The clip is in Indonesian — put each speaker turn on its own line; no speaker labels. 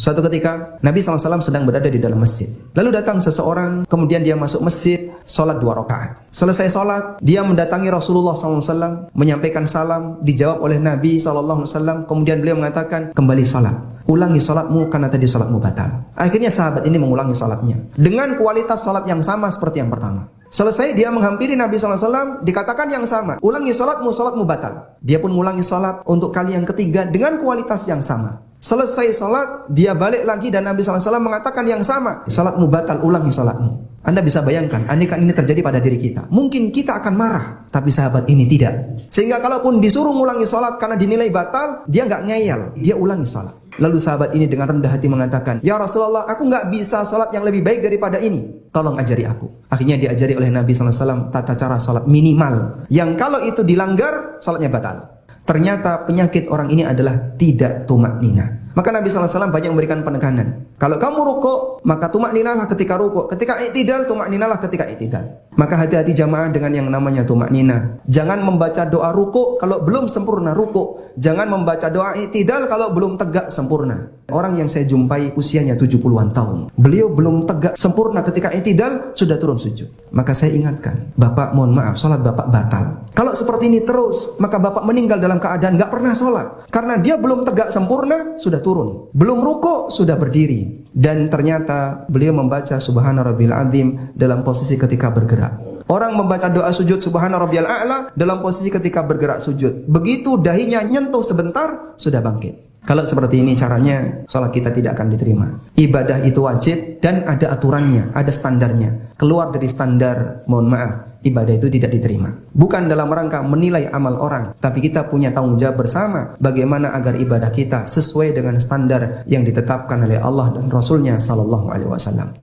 Suatu ketika Nabi SAW sedang berada di dalam masjid. Lalu datang seseorang, kemudian dia masuk masjid, sholat 2 rakaat. Selesai sholat, dia mendatangi Rasulullah SAW, menyampaikan salam, dijawab oleh Nabi SAW. Kemudian beliau mengatakan, kembali sholat, ulangi sholatmu karena tadi sholatmu batal. Akhirnya sahabat ini mengulangi sholatnya dengan kualitas sholat yang sama seperti yang pertama. Selesai dia menghampiri Nabi SAW, dikatakan yang sama, ulangi sholatmu, sholatmu batal. Dia pun mengulangi sholat untuk kali yang ketiga dengan kualitas yang sama. Selesai sholat, dia balik lagi dan Nabi SAW mengatakan yang sama, sholatmu batal, ulangi sholatmu. Anda bisa bayangkan, andaikan ini terjadi pada diri kita, mungkin kita akan marah, tapi sahabat ini tidak. Sehingga kalaupun disuruh ulangi sholat karena dinilai batal, dia nggak ngeyel, dia ulangi sholat. Lalu sahabat ini dengan rendah hati mengatakan, ya Rasulullah, aku nggak bisa sholat yang lebih baik daripada ini, tolong ajari aku. Akhirnya diajari oleh Nabi SAW tata cara sholat minimal, yang kalau itu dilanggar, sholatnya batal. Ternyata penyakit orang ini adalah tidak tumaknina. Maka Nabi SAW banyak memberikan penekanan. Kalau kamu rukuk, maka tumakninalah ketika rukuk. Ketika i'tidal, tumakninalah ketika i'tidal. Maka hati-hati jamaah dengan yang namanya tumaknina. Jangan membaca doa rukuk kalau belum sempurna rukuk. Jangan membaca doa i'tidal kalau belum tegak sempurna. Orang yang saya jumpai usianya 70-an tahun, beliau belum tegak sempurna ketika i'tidal, sudah turun sujud. Maka saya ingatkan, Bapak mohon maaf, sholat Bapak batal. Kalau seperti ini terus, maka Bapak meninggal dalam keadaan gak pernah sholat. Karena dia belum tegak sempurna, sudah turun. Belum rukuk, sudah berdiri. Dan ternyata beliau membaca Subhana Rabbil Azim dalam posisi ketika bergerak. Orang membaca doa sujud Subhana Rabbiyal A'la dalam posisi ketika bergerak sujud. Begitu dahinya nyentuh sebentar, sudah bangkit. Kalau seperti ini caranya, sholat kita tidak akan diterima. Ibadah itu wajib dan ada aturannya, ada standarnya. Keluar dari standar, mohon maaf, ibadah itu tidak diterima. Bukan dalam rangka menilai amal orang, tapi kita punya tanggung jawab bersama bagaimana agar ibadah kita sesuai dengan standar yang ditetapkan oleh Allah dan Rasulnya Sallallahu Alaihi Wasallam.